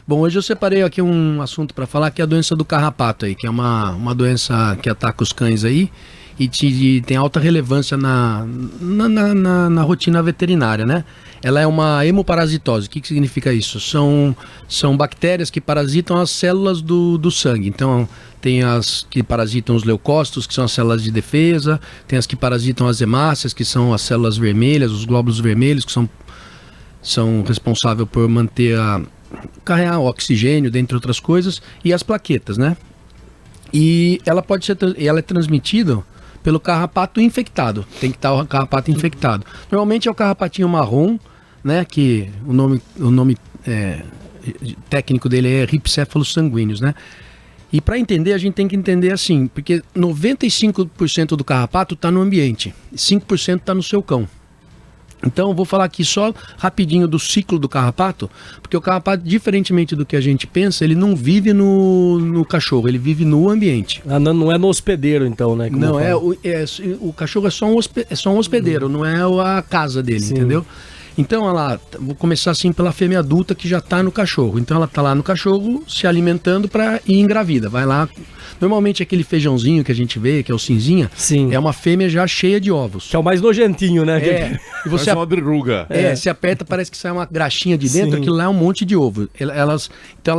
Bom, hoje eu separei aqui um assunto para falar, que é a doença do carrapato aí, que é uma doença que ataca os cães aí e tem alta relevância na rotina veterinária, né? Ela é uma hemoparasitose. O que significa isso? São bactérias que parasitam as células do sangue. Então, tem as que parasitam os leucócitos, que são as células de defesa, tem as que parasitam as hemácias, que são as células vermelhas, os glóbulos vermelhos, que são responsáveis por carregar o oxigênio, dentre outras coisas, e as plaquetas, né? E ela é transmitida pelo carrapato infectado. Tem que estar o carrapato infectado. Normalmente é o carrapatinho marrom, né? Que o nome técnico dele é Rhipcephalus sanguineus, né? E para entender, a gente tem que entender assim, porque 95% do carrapato está no ambiente, 5% está no seu cão. Então eu vou falar aqui só rapidinho do ciclo do carrapato, porque o carrapato, diferentemente do que a gente pensa, ele não vive no cachorro, ele vive no ambiente. Ah, não é no hospedeiro então, né? Não, o cachorro é só um hospedeiro, não é a casa dele, sim, entendeu? Então vou começar assim pela fêmea adulta que já está no cachorro. Então ela está lá no cachorro se alimentando para ir engravida. Vai lá. Normalmente aquele feijãozinho que a gente vê, que é o cinzinha, sim, é uma fêmea já cheia de ovos. Que é o mais nojentinho, né? E você uma verruga. Se aperta, parece que sai uma graxinha de dentro, sim, aquilo lá é um monte de ovo. Então elas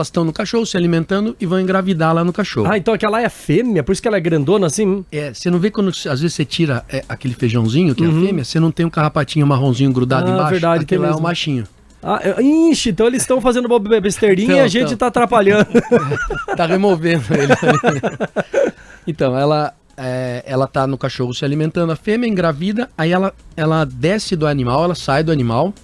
estão no cachorro se alimentando e vão engravidar lá no cachorro. Ah, então aquela é fêmea, por isso que ela é grandona assim? Você não vê quando às vezes você tira aquele feijãozinho, que é a fêmea, você não tem um carrapatinho marronzinho grudado embaixo? Verdade, aquele lá é o machinho. Ixi, então eles estão fazendo besteirinha e a gente tá atrapalhando. Tá removendo ele. Então, ela tá no cachorro se alimentando, a fêmea engravida, aí ela desce do animal, ela sai do animal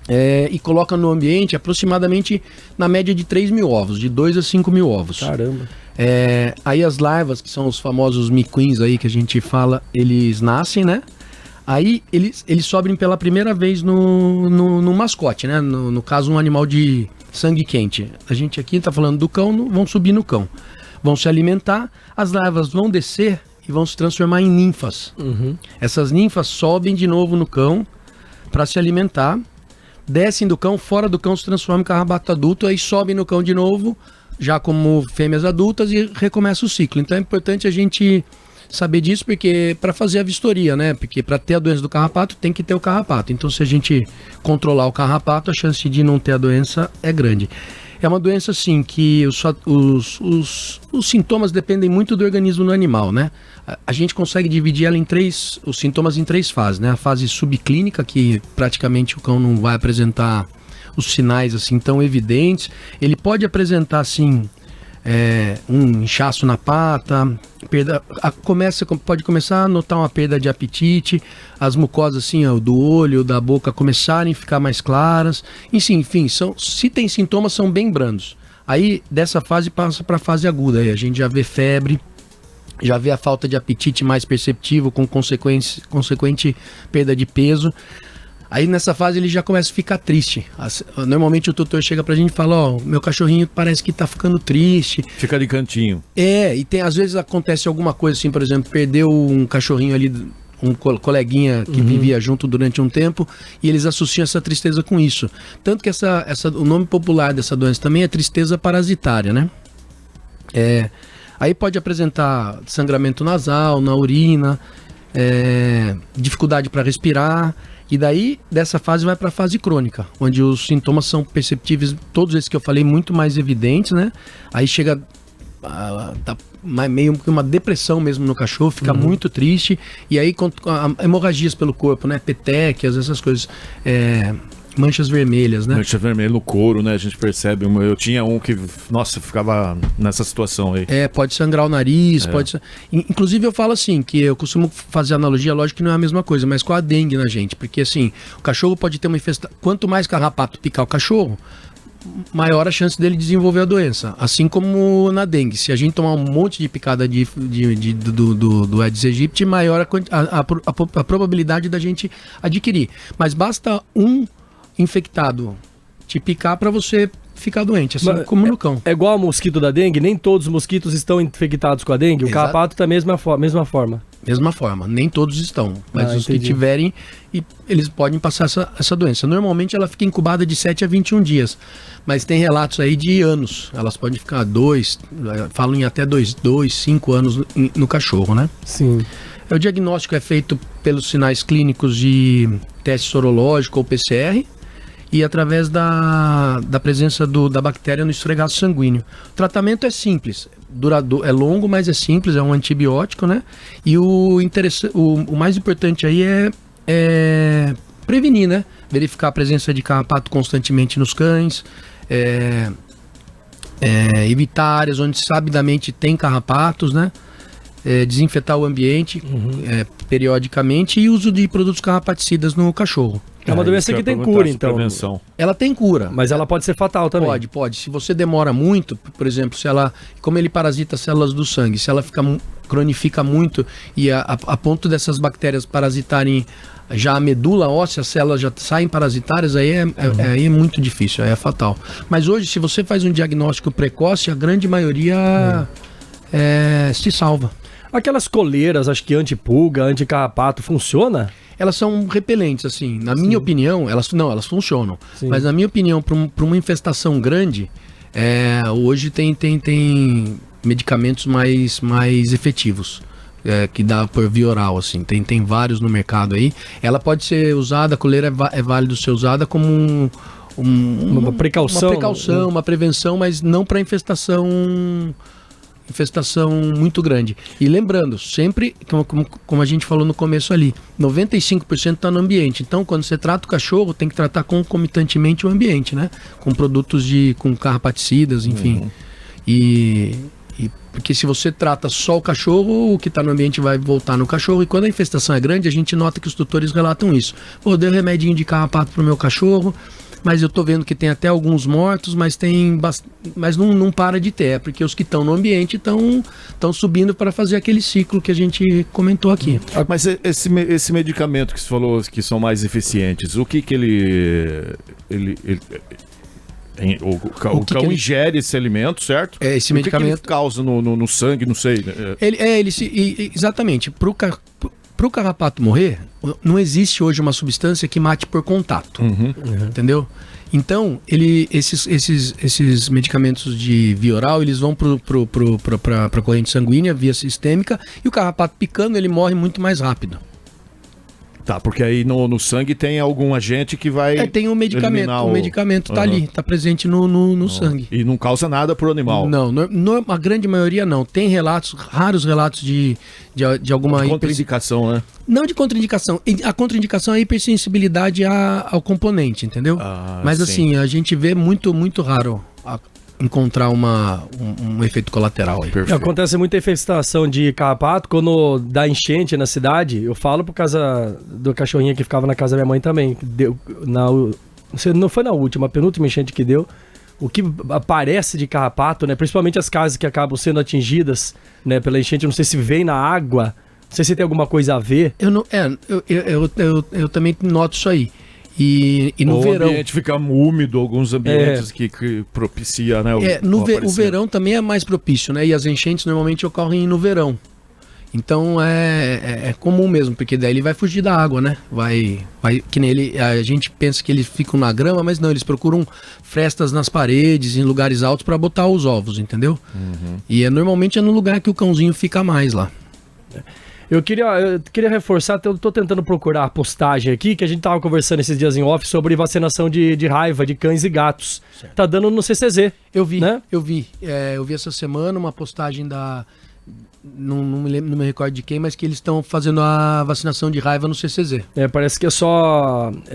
e coloca no ambiente aproximadamente na média de 3 mil ovos, de 2 a 5 mil ovos. Caramba. Aí as larvas, que são os famosos miquins aí que a gente fala, eles nascem, né? Aí eles sobem pela primeira vez no mascote, né? No caso, um animal de sangue quente. A gente aqui está falando do cão, vão subir no cão. Vão se alimentar, as larvas vão descer e vão se transformar em ninfas. Uhum. Essas ninfas sobem de novo no cão para se alimentar, descem do cão, fora do cão se transformam em carrapato adulto, aí sobem no cão de novo, já como fêmeas adultas, e recomeça o ciclo. Então é importante a gente saber disso, porque para fazer a vistoria, né? Porque para ter a doença do carrapato tem que ter o carrapato. Então, se a gente controlar o carrapato, a chance de não ter a doença é grande. É uma doença, assim, que os sintomas dependem muito do organismo do animal, né? A gente consegue dividir ela os sintomas em 3 fases, né? A fase subclínica, que praticamente o cão não vai apresentar os sinais, assim, tão evidentes. Ele pode apresentar, assim, um inchaço na pata, pode começar a notar uma perda de apetite, as mucosas assim, do olho, da boca começarem a ficar mais claras, enfim, se tem sintomas, são bem brandos. Aí dessa fase passa para a fase aguda, aí a gente já vê febre, já vê a falta de apetite mais perceptível, com consequente perda de peso. Aí nessa fase ele já começa a ficar triste. Normalmente o tutor chega pra gente e fala, meu cachorrinho parece que tá ficando triste. Fica de cantinho. E às vezes acontece alguma coisa assim, por exemplo, perdeu um cachorrinho ali, um coleguinha que vivia junto durante um tempo, e eles associam essa tristeza com isso. Tanto que o nome popular dessa doença também é tristeza parasitária, né? Aí pode apresentar sangramento nasal, na urina, dificuldade para respirar. E daí, dessa fase, vai para a fase crônica, onde os sintomas são perceptíveis, todos esses que eu falei, muito mais evidentes, né? Aí chega meio que uma depressão mesmo no cachorro, fica muito triste, e aí hemorragias pelo corpo, né? Petequias, essas coisas, manchas vermelhas, né? Mancha vermelha no couro, né? A gente percebe. Eu tinha um que, nossa, ficava nessa situação aí. Pode sangrar o nariz, Inclusive eu falo assim, que eu costumo fazer analogia, lógico que não é a mesma coisa, mas com a dengue na gente, porque assim, o cachorro pode ter uma infestação. Quanto mais carrapato picar o cachorro, maior a chance dele desenvolver a doença. Assim como na dengue. Se a gente tomar um monte de picada do Aedes aegypti, maior a probabilidade da gente adquirir. Mas basta um infectado te picar para você ficar doente, assim como no cão. É igual ao mosquito da dengue, nem todos os mosquitos estão infectados com a dengue, o carrapato tá da mesma forma. Mesma forma, nem todos estão, mas os que tiverem, eles podem passar essa doença. Normalmente ela fica incubada de 7 a 21 dias, mas tem relatos aí de anos, elas podem ficar falam em até 5 anos no cachorro, né? Sim. O diagnóstico é feito pelos sinais clínicos de teste sorológico ou PCR e através da presença da bactéria no esfregaço sanguíneo. O tratamento é simples, é longo, mas é simples, é um antibiótico, né? E o mais importante aí é prevenir, né? Verificar a presença de carrapato constantemente nos cães, evitar áreas onde sabidamente tem carrapatos, né? Desinfetar o ambiente periodicamente e uso de produtos carrapaticidas no cachorro. É uma doença que tem cura, então. Prevenção. Ela tem cura. Mas ela pode ser fatal também. Pode. Se você demora muito, por exemplo, como ele parasita células do sangue, se ela cronifica muito e a ponto dessas bactérias parasitarem já a medula óssea, as células já saem parasitárias, aí é muito difícil, aí é fatal. Mas hoje, se você faz um diagnóstico precoce, a grande maioria se salva. Aquelas coleiras, acho que antipulga, anticarrapato, funciona? Elas são repelentes, assim. Na minha opinião, elas funcionam. Sim. Mas na minha opinião, para uma infestação grande, hoje tem medicamentos mais efetivos. Que dá por via oral, assim. Tem vários no mercado aí. Ela pode ser usada, a coleira é válido ser usada como uma precaução, uma prevenção, mas não para infestação muito grande. E lembrando, sempre, como a gente falou no começo ali, 95% está no ambiente. Então, quando você trata o cachorro, tem que tratar concomitantemente o ambiente, né? Com produtos com carrapaticidas, enfim. Porque se você trata só o cachorro, o que está no ambiente vai voltar no cachorro. E quando a infestação é grande, a gente nota que os tutores relatam isso. Dei um remedinho de carrapato pro meu cachorro, mas eu tô vendo que tem até alguns mortos, mas não para de ter, porque os que estão no ambiente estão subindo para fazer aquele ciclo que a gente comentou aqui. Mas esse medicamento que você falou que são mais eficientes, o que o cão ingere esse alimento, certo? Esse medicamento que ele causa no sangue, não sei. Exatamente. Pro carrapato morrer, não existe hoje uma substância que mate por contato. Entendeu? Então, esses medicamentos de via oral, eles vão para a corrente sanguínea, via sistêmica, e o carrapato picando, ele morre muito mais rápido. Tá, porque aí no sangue tem algum agente que vai tem um medicamento. O medicamento tá ali, tá presente no sangue. E não causa nada pro animal? Não, a grande maioria não. Tem raros relatos de alguma... De contraindicação, né? Não de contraindicação. A contraindicação é a hipersensibilidade ao componente, entendeu? Mas assim, a gente vê muito, muito raro encontrar um efeito colateral aí. Acontece muita infestação de carrapato quando dá enchente na cidade. Eu falo por causa do cachorrinho que ficava na casa da minha mãe também. Não foi na última, a penúltima enchente que deu. O que aparece de carrapato, né? Principalmente as casas que acabam sendo atingidas, né, pela enchente. Eu não sei se vem na água. Não sei se tem alguma coisa a ver. Eu também noto isso aí. E no verão... O ambiente fica úmido, alguns ambientes que propicia, né? O verão também é mais propício, né? E as enchentes normalmente ocorrem no verão. Então é comum mesmo, porque daí ele vai fugir da água, né? Que nem a gente pensa que eles ficam na grama, mas não, eles procuram frestas nas paredes, em lugares altos para botar os ovos, entendeu? E normalmente é no lugar que o cãozinho fica mais lá. Eu queria reforçar, eu tô tentando procurar a postagem aqui, que a gente tava conversando esses dias em off sobre vacinação de raiva de cães e gatos. Certo. Tá dando no CCZ. Eu vi, né? Eu vi essa semana uma postagem não me lembro, não me recordo de quem, mas que eles estão fazendo a vacinação de raiva no CCZ. Parece que é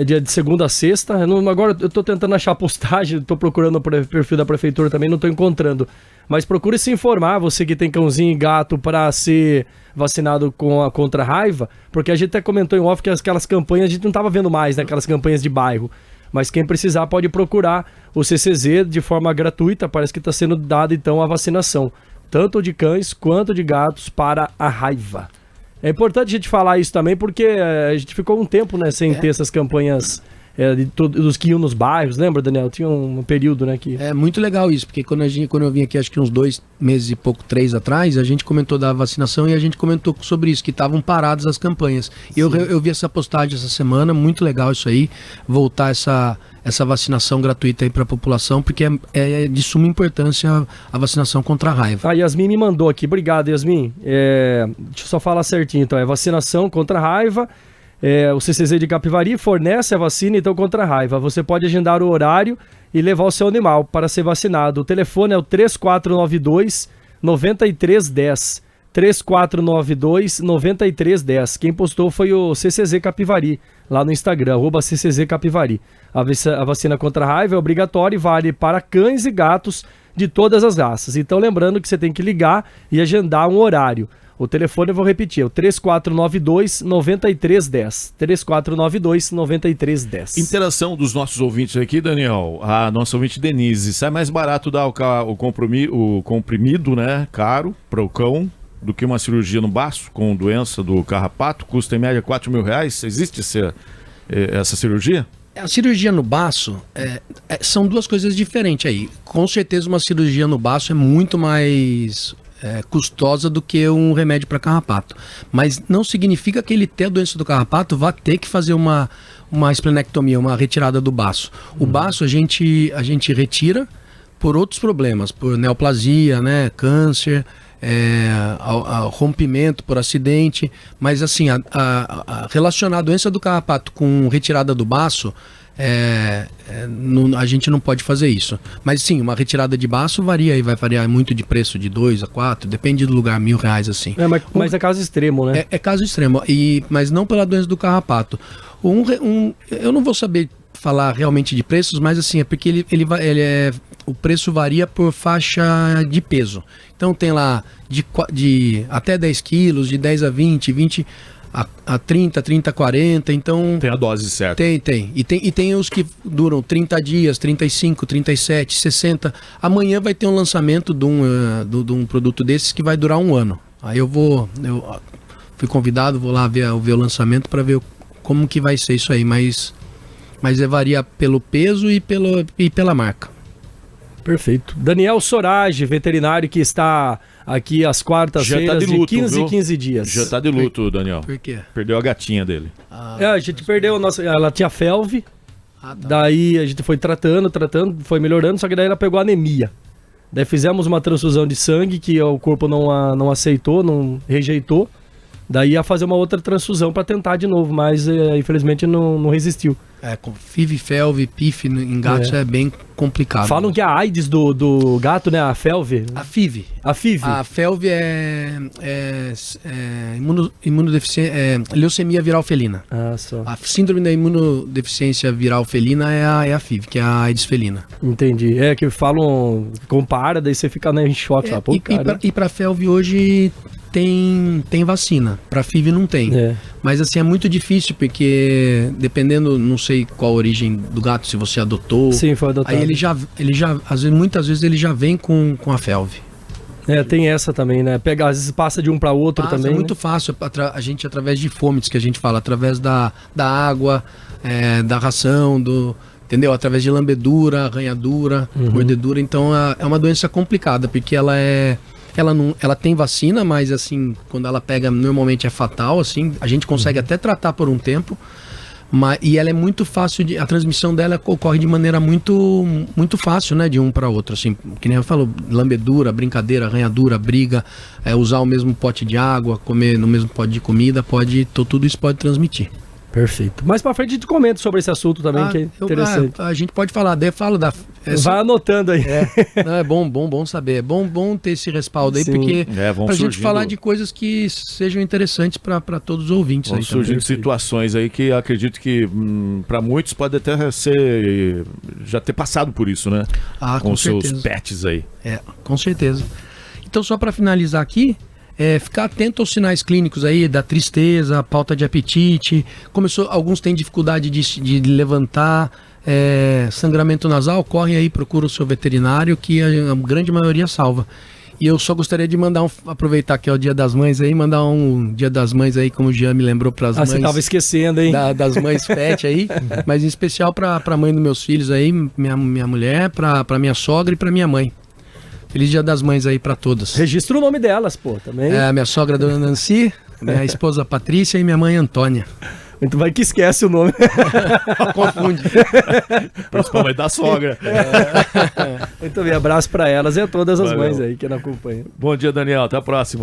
dia de segunda a sexta. Agora eu tô tentando achar a postagem, tô procurando o perfil da prefeitura também, não tô encontrando. Mas procure se informar, você que tem cãozinho e gato, para ser vacinado contra a raiva, porque a gente até comentou em off que aquelas campanhas a gente não tava vendo mais, né, aquelas campanhas de bairro. Mas quem precisar pode procurar o CCZ de forma gratuita, parece que está sendo dada então a vacinação, tanto de cães quanto de gatos para a raiva. É importante a gente falar isso também, porque a gente ficou um tempo, né, sem ter essas campanhas dos que iam nos bairros, lembra, Daniel? Tinha um período, né? Que... É muito legal isso, porque quando eu vim aqui, acho que uns 2 meses e pouco, 3 atrás, a gente comentou da vacinação e a gente comentou sobre isso, que estavam paradas as campanhas. E eu vi essa postagem essa semana, muito legal isso aí, voltar essa vacinação gratuita aí para a população, porque é de suma importância a vacinação contra a raiva. A Yasmin me mandou aqui, obrigado, Yasmin. Deixa eu só falar certinho, então, é vacinação contra a raiva. O CCZ de Capivari fornece a vacina, então, contra a raiva. Você pode agendar o horário e levar o seu animal para ser vacinado. O telefone é o 3492-9310. 3492-9310. Quem postou foi o CCZ Capivari, lá no Instagram, @CCZ Capivari. A vacina contra a raiva é obrigatória e vale para cães e gatos de todas as raças. Então, lembrando que você tem que ligar e agendar um horário. O telefone eu vou repetir, é o 3492-9310. 3492-9310. Interação dos nossos ouvintes aqui, Daniel. A nossa ouvinte Denise. Sai mais barato dar o comprimido, né, caro, para o cão, do que uma cirurgia no baço com doença do carrapato? Custa em média R$4.000. Existe essa cirurgia? A cirurgia no baço são duas coisas diferentes aí. Com certeza uma cirurgia no baço é muito mais custosa do que um remédio para carrapato. Mas não significa que ele ter a doença do carrapato vá ter que fazer uma esplenectomia, uma retirada do baço. O baço a gente retira por outros problemas, por neoplasia, né, câncer, rompimento por acidente, mas assim, relacionar a doença do carrapato com retirada do baço, a gente não pode fazer isso. Mas sim, uma retirada de baço vai variar muito de preço, de 2 a 4, depende do lugar, R$1.000 assim. Mas é caso extremo, né? É caso extremo, mas não pela doença do carrapato. Eu não vou saber falar realmente de preços, mas assim, é porque o preço varia por faixa de peso. Então tem lá de até 10 quilos, de 10 a 20 a 30 a 40, então... Tem a dose certa. Tem. E tem os que duram 30 dias, 35, 37, 60. Amanhã vai ter um lançamento de um produto desses que vai durar 1 ano. Aí eu fui convidado, vou lá ver o lançamento para ver como que vai ser isso aí, mas varia pelo peso e pela marca. Perfeito. Daniel Sorage, veterinário que está aqui às quartas-feiras de 15 em 15 dias. Já tá de luto, Daniel. Por quê? Perdeu a gatinha dele. A gente perdeu ela tinha felve, tá. Daí a gente foi tratando, foi melhorando, só que daí ela pegou anemia. Daí fizemos uma transfusão de sangue que o corpo não aceitou, não rejeitou. Daí ia fazer uma outra transfusão para tentar de novo, mas infelizmente não resistiu. Com FIV, felve, PIF em gatos é bem complicado. Falam que a AIDS do gato, né? A felve. A FIV. A FIV. A felve é imunodeficiência, leucemia viral felina. Só. A síndrome da imunodeficiência viral felina é a FIV, que é a AIDS felina. Entendi. Que falam, compara, daí você fica em choque. E para felve hoje tem vacina, para FIV não tem. Mas assim, é muito difícil, porque dependendo, não sei qual a origem do gato, se você adotou. Sim, foi adotado. Aí ele já muitas vezes ele já vem com a felve. Tem essa também, né? Às vezes passa de um para outro também. É muito fácil, a gente através de fômites, que a gente fala, através da água, da ração, entendeu? Através de lambedura, arranhadura, mordedura. Então é uma doença complicada, porque ela tem vacina, mas assim, quando ela pega, normalmente é fatal, assim, a gente consegue até tratar por um tempo, e ela é muito fácil, a transmissão dela ocorre de maneira muito, muito fácil, né, de um para outro, assim, que nem eu falo, lambedura, brincadeira, arranhadura, briga, usar o mesmo pote de água, comer no mesmo pote de comida, tudo isso pode transmitir. Perfeito. Mais pra frente a gente comenta sobre esse assunto também, que é interessante. A gente pode falar, vai anotando aí. Não, é bom saber. É bom ter esse respaldo aí, porque pra gente falar de coisas que sejam interessantes para todos os ouvintes. Vão surgindo situações aí que acredito que para muitos pode até já ter passado por isso, né? Com seus pets aí. Com certeza. Então, só para finalizar aqui, ficar atento aos sinais clínicos aí, da tristeza, falta de apetite, alguns têm dificuldade de levantar, sangramento nasal, corre aí, procura o seu veterinário, que a grande maioria salva. E eu só gostaria de aproveitar que é o Dia das Mães aí, mandar um Dia das Mães aí, como o Jean me lembrou, para as mães. Você tava esquecendo, hein? Das mães pet aí, mas em especial para a mãe dos meus filhos aí, minha mulher, para minha sogra e para minha mãe. Feliz Dia das Mães aí para todas. Registra o nome delas, pô, também. Minha sogra, Dona Nancy, minha esposa Patrícia e minha mãe Antônia. Muito vai que esquece o nome. Confunde. Principalmente da sogra. Muito bem, abraço para elas e a todas as mães aí que não acompanham. Bom dia, Daniel. Até a próxima.